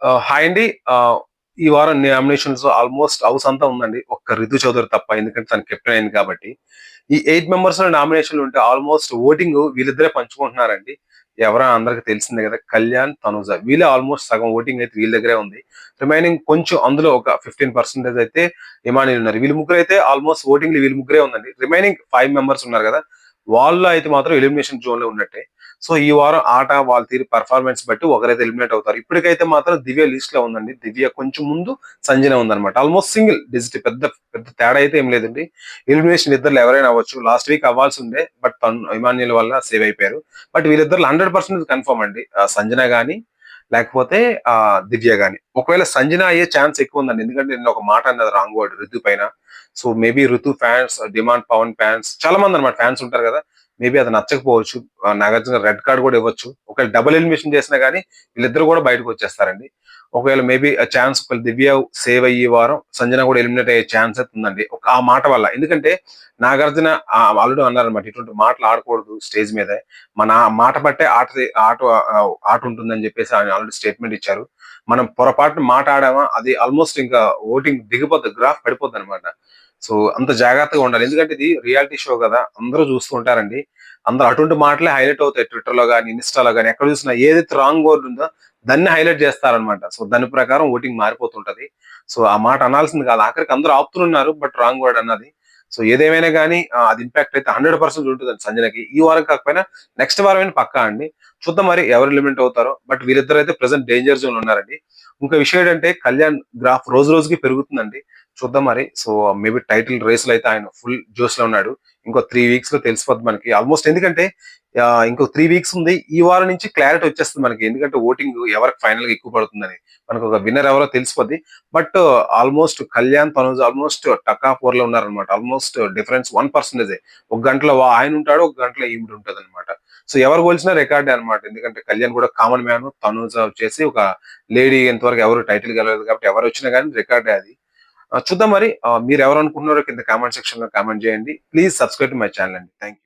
Hi అండి. ఈ వారం నామినేషన్స్ ఆల్మోస్ట్ హౌస్ అంతా ఉందండి. ఒక్క రితు చౌదరి తప్ప. ఎందుకంటే తను కెప్టెన్ అయింది కాబట్టి. ఈ 8 మెంబర్స్‌లో నామినేషన్‌లు ఉంటే ఆల్మోస్ట్ ఓటింగ్ వీళ్ళిద్దరే పంచుకుంటున్నారండి. ఎవరో అందరికి తెలిసిందే కదా! కళ్యాణ్, తనూజ వీళ్ళే ఆల్మోస్ట్ సగం ఓటింగ్ అయితే వీళ్ళ దగ్గరే ఉంది. రిమైనింగ్ కొంచెం అందులో ఒక 15% అయితే ఇమానియుల్ ఉన్నారు. వీళ్ళు ముగ్గురైతే ఆల్మోస్ట్ ఓటింగ్‌లు వీళ్ళు ముగ్గురే ఉందండి. రిమైనింగ్ 5 మెంబర్స్ ఉన్నారు కదా! వాళ్ళు అయితే మాత్రం ఎలిమినేషన్ జోన్‌లో ఉన్నట్టే. సో, ఈ వారం ఆట వాళ్ళ తీరు పెర్ఫార్మన్స్ బట్టి ఒకరైతే ఎలిమినేట్ అవుతారు. ఇప్పటికైతే మాత్రం దివ్య లిస్ట్‌లో ఉందండి. దివ్య కొంచెం ముందు, సంజన ఉందన్నమాట. ఆల్మోస్ట్ సింగిల్ డిజిట్ పెద్ద పెద్ద తేడా అయితే ఏం లేదండి. ఎలిమినేషన్ ఇద్దరిలో ఎవరైనా అవ్వచ్చు. లాస్ట్ వీక్ అవ్వాల్సుండే. బట్ ఇమాన్యుయల్ వల్ల సేవ్ అయిపోయారు. బట్ వీళ్ళిద్దరిలో 100% కన్ఫర్మ్ అండి. సంజన గాని, లేకపోతే దివ్య గాని. ఒకవేళ సంజన అయ్యే ఛాన్స్ ఎక్కువ ఉందండి. ఎందుకంటే నిన్న ఒక మాట అన్నది రాంగ్ వర్డ్ రితు పైన. సో, మేబీ ఋతు ఫ్యాన్స్, డిమాండ్ పవన్ ఫ్యాన్స్ చాలా మంది అన్నమాట ఫ్యాన్స్ ఉంటారు కదా! మేబీ అది నచ్చకపోవచ్చు. నాగార్జున రెడ్ కార్డ్ కూడా ఇవ్వచ్చు. ఒకవేళ డబుల్ ఎలిమినేషన్ చేసినా గానీ వీళ్ళిద్దరు కూడా బయటకొచ్చేస్తారండి. ఒకవేళ మేబీ ఛాన్స్ ఒకవేళ దివ్య సేవ్ అయ్యే వారం సంజన కూడా ఎలిమినేట్ అయ్యే ఛాన్స్ అయితే ఉందండి. ఆ మాట వల్ల. ఎందుకంటే నాగార్జున ఆల్రెడీ అన్నారన్నమాట. ఇటువంటి మాటలు ఆడకూడదు స్టేజ్ మీదే. మన మాట బట్టే ఆట ఉంటుందని చెప్పేసి ఆయన ఆల్రెడీ స్టేట్మెంట్ ఇచ్చారు. మనం పొరపాటున మాట ఆడామా అది ఆల్మోస్ట్ ఇంకా ఓటింగ్ దిగిపోద్ది. గ్రాఫ్ పడిపోద్దన్నమాట. సో, అంత జాగ్రత్తగా ఉండాలి. ఎందుకంటే ఇది రియాలిటీ షో గదా! అందరూ చూస్తూ ఉంటారండి. అందరూ అటువంటి మాటలే హైలైట్ అవుతాయి. ట్విట్టర్‌లో గాని, ఇన్‌స్టాలో గాని ఎక్కడ చూసినా ఏదైతే రాంగ్ వర్డ్ ఉందో దాన్ని హైలైట్ చేస్తారనమాట. సో, దాని ప్రకారం ఓటింగ్ మారిపోతుంటది. సో, ఆ మాట అనాల్సింది కాదు. ఆఖరికి అందరూ ఆపుతున్నారు. బట్ రాంగ్ వర్డ్ అన్నది. సో, ఏదేమైనా గాని అది ఇంపాక్ట్ అయితే 100% ఉంటదండి సంజనకి. ఈ వారం కాకపోయినా నెక్స్ట్ వారమైనా పక్కా అండి. చూద్దాం మరి ఎవరు ఎలిమినేట్ అవుతారో. బట్ వీళ్ళిద్దరైతే ప్రెజెంట్ డేంజర్ జోన్‌లో ఉన్నారండి. ఇంకో విషయం ఏంటంటే కళ్యాణ్ గ్రాఫ్ రోజు రోజుకి పెరుగుతుందండి. చూద్దాం మరి. సో, మేబీ టైటిల్ రేస్‌లో అయితే ఆయన ఫుల్ జోష్‌లో ఉన్నాడు. ఇంకో 3 వీక్స్‌లో తెలిసిపోద్ది మనకి. ఆల్మోస్ట్ ఎందుకంటే ఇంకో 3 వీక్స్ ఉంది. ఈ వారం నుంచి క్లారిటీ వచ్చేస్తది మనకి. ఎందుకంటే ఓటింగ్ ఎవరికి ఫైనల్‌గా ఎక్కువ పడుతుందని. మనకొక విన్నర్ ఎవరో తెలిసిపోద్ది. But almost Kalyan, Tanuj almost tug of వార్‌లో ఉన్నారనమాట. ఆల్మోస్ట్ డిఫరెన్స్ 1% ఒక గంటలో ఆయన ఉంటాడు. ఒక గంటలో ఈవిడ ఉంటదనమాట. సో, ఎవరు గెలిచినా రికార్డే అనమాట. ఎందుకంటే కళ్యాణ్ కూడా కామన్ మ్యాన్. తనూజ వచ్చేసి ఒక లేడీ ఇంతవరకు ఎవరు టైటిల్ గెలవలేదు కాబట్టి ఎవరొచ్చినా గాని రికార్డే అది. చూద్దాం మరి. మీరెవరనుకుంటున్నారో కింద కామెంట్ సెక్షన్‌లో కామెంట్ చేయండి. Please subscribe to my channel అండి. Thank you.